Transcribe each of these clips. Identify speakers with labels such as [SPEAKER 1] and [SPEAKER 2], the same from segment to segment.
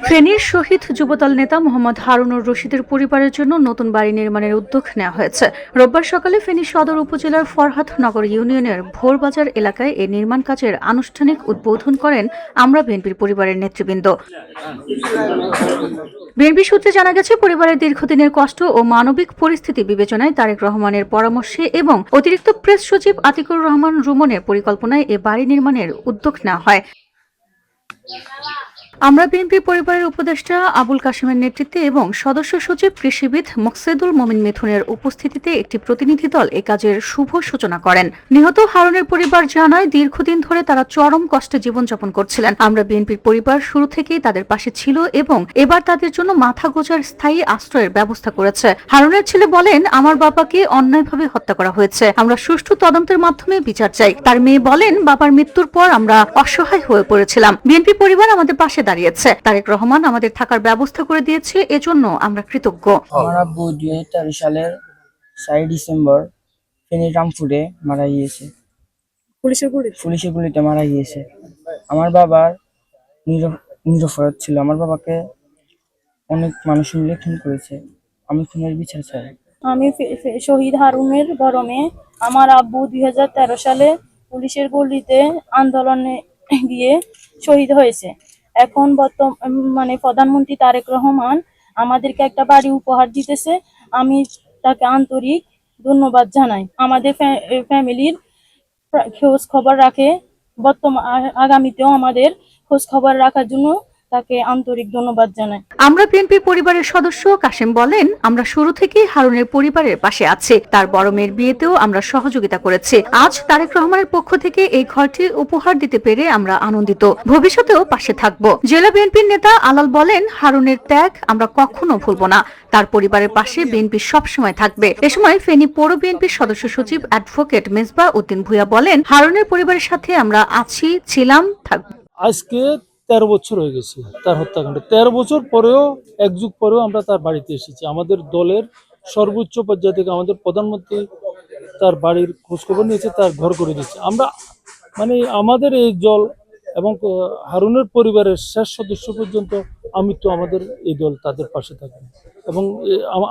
[SPEAKER 1] ফেনীর শহীদ যুবদল নেতা মোহাম্মদ হারুনুর রশিদের পরিবারের জন্য নতুন বাড়ি নির্মাণের উদ্যোগ নেওয়া হয়েছে। রোববার সকালে ফেনী সদর উপজেলার ফরহাদনগর ইউনিয়নের ভোরবাজার এলাকায় এই নির্মাণ কাজের আনুষ্ঠানিক উদ্বোধন করেন আমরা বিএনপির পরিবারের নেতৃবৃন্দ। বিএনপি সূত্রে জানা গেছে, পরিবারের দীর্ঘদিনের কষ্ট ও মানবিক পরিস্থিতি বিবেচনায় তারেক রহমানের পরামর্শে এবং অতিরিক্ত প্রেস সচিব আতিকুর রহমান রুমনের পরিকল্পনায় এ বাড়ি নির্মাণের উদ্যোগ নেওয়া হয়। আমরা বিএনপি পরিবারের উপদেষ্টা আবুল কাশেমের নেতৃত্বে এবং সদস্য সচিব কৃষিবিদ মোকসেদুল মোমিন মিথুনের উপস্থিতিতে একটি প্রতিনিধি দল এ কাজের শুভ সূচনা করেন। নিহত হারুনের পরিবার জানায়, দীর্ঘদিন ধরে তারা চরম কষ্টে জীবনযাপন করছিলেন। আমরা বিএনপির পরিবার শুরু থেকেই তাদের পাশে ছিল এবং এবার তাদের জন্য মাথা গোঁজার স্থায়ী আশ্রয়ের ব্যবস্থা করেছে। হারুনের ছেলে বলেন, আমার বাবাকে অন্যায়ভাবে হত্যা করা হয়েছে, আমরা সুষ্ঠু তদন্তের মাধ্যমে বিচার চাই। তার মেয়ে বলেন, বাবার মৃত্যুর পর আমরা অসহায় হয়ে পড়েছিলাম, বিএনপি পরিবার আমাদের পাশে দাঁড়িয়েছে, তারেক রহমান আমাদের থাকার ব্যবস্থা করে দিয়েছে, এজন্য আমরা কৃতজ্ঞ।
[SPEAKER 2] আমার আব্বু 2013 সালের 4 ডিসেম্বর ফেনী রামপুরে মারা গিয়েছে, পুলিশের গুলিতে মারা গিয়েছে। আমার বাবার নিরপরাধ ছিল, আমার বাবাকে অনেক মানুষ মিলে খুন করেছে, আমি খুনের বিচার চাই।
[SPEAKER 3] আমি শহীদ হারুনের বড় মেয়ে। আমার আব্বু 2013 সালে পুলিশের গুলিতে আন্দোলনে গিয়ে শহীদ হয়েছে। এখন বর্তমানে প্রধানমন্ত্রী তারেক রহমান আমাদেরকে একটা বাড়ি উপহার দিতেছে, আমি তাকে আন্তরিক ধন্যবাদ জানাই। আমাদের ফ্যামিলির খোঁজ খবর রাখে, আগামীতেও আমাদের খোঁজ খবর রাখার জন্য তাকে আন্তরিক ধন্যবাদ জানাই।
[SPEAKER 1] আমরা বিএনপি পরিবারের সদস্য কাশেম বলেন, আমরা শুরু থেকেই হারুনের পরিবারের পাশে আছি, তার বড় মেয়ের বিয়েতেও আমরা সহযোগিতা করেছি। আজ তারেক রহমানের পক্ষ থেকে এই ঘরটি উপহার দিতে পেরে আমরা আনন্দিত, ভবিষ্যতেও পাশে থাকব। জেলা বিএনপির নেতা আলাল বলেন, হারুনের ত্যাগ আমরা কখনো ভুলব না, তার পরিবারের পাশে বিএনপি সবসময় থাকবে। এ সময় ফেনী পৌর বিএনপির সদস্য সচিব অ্যাডভোকেট মেজবা উদ্দিন ভূঁইয়া বলেন, হারুনের পরিবারের সাথে আমরা আছি, ছিলাম, থাকব।
[SPEAKER 4] আজকে 13 বছর হয়ে গেছে তার হত্যাকাণ্ডে। 13 বছর পরেও, এক যুগ পরেও আমরা তার বাড়িতে এসেছি। আমাদের দলের সর্বোচ্চ পর্যায় থেকে আমাদের প্রধানমন্ত্রী তার বাড়ির খোঁজখবর নিয়েছে, তার ঘর করে দিয়েছে। আমরা আমাদের এই দল এবং হারুনের পরিবারের শেষ সদস্য পর্যন্ত আমৃত্যু আমাদের এই দল তাদের পাশে থাকবে এবং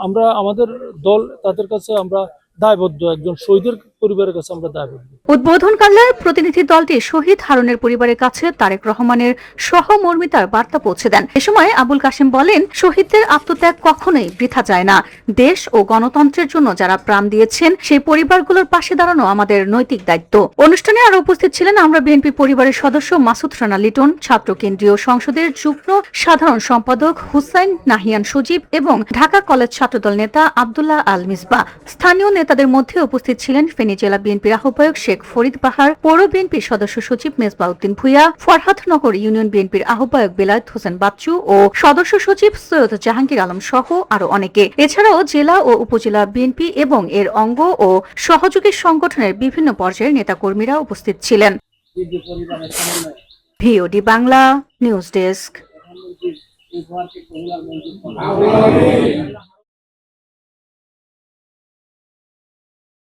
[SPEAKER 4] আমরা আমাদের দল তাদের কাছে আমরা দায়বদ্ধ, একজন শহীদের পরিবারের কাছে আমরা দায়বদ্ধ।
[SPEAKER 1] উদ্বোধনকালে প্রতিনিধি দলটি শহীদ হারুনের পরিবারের কাছে তারেক রহমানের সহমর্মিতার বার্তা পৌঁছে দেন। এ সময় আবুল কাশেম বলেন, শহীদদের আত্মত্যাগ কখনোই বৃথা যায় না। দেশ ও গণতন্ত্রের জন্য যারা প্রাণ দিয়েছেন, সেই পরিবারগুলোর পাশে দাঁড়ানো আমাদের নৈতিক দায়িত্ব। অনুষ্ঠানে আরো উপস্থিত ছিলেন আমরা বিএনপি পরিবারের সদস্য মাসুদ রানা লিটন, ছাত্র কেন্দ্রীয় সংসদের যুগ্ম সাধারণ সম্পাদক হুসাইন নাহিয়ান সজীব এবং ঢাকা কলেজ ছাত্রদল নেতা আব্দুল্লাহ আল মিসবা। স্থানীয় নেতাদের মধ্যে উপস্থিত ছিলেন ফেনী জেলা বিএনপির আহ্বায়ক শেখ ফরিদ বাহার, পৌর বিএনপির সদস্য সচিব মেজবা উদ্দিন ভূঁইয়া, ফরহাদনগর ইউনিয়ন বিএনপির আহ্বায়ক বেলায়েত হোসেন বাচ্চু ও সদস্য সচিব সৈয়দ জাহাঙ্গীর আলম সহ আরো অনেকে। এছাড়াও জেলা ও উপজেলা বিএনপি এবং এর অঙ্গ ও সহযোগী সংগঠনের বিভিন্ন পর্যায়ের নেতাকর্মীরা উপস্থিত ছিলেন। VOD Bangla news desk.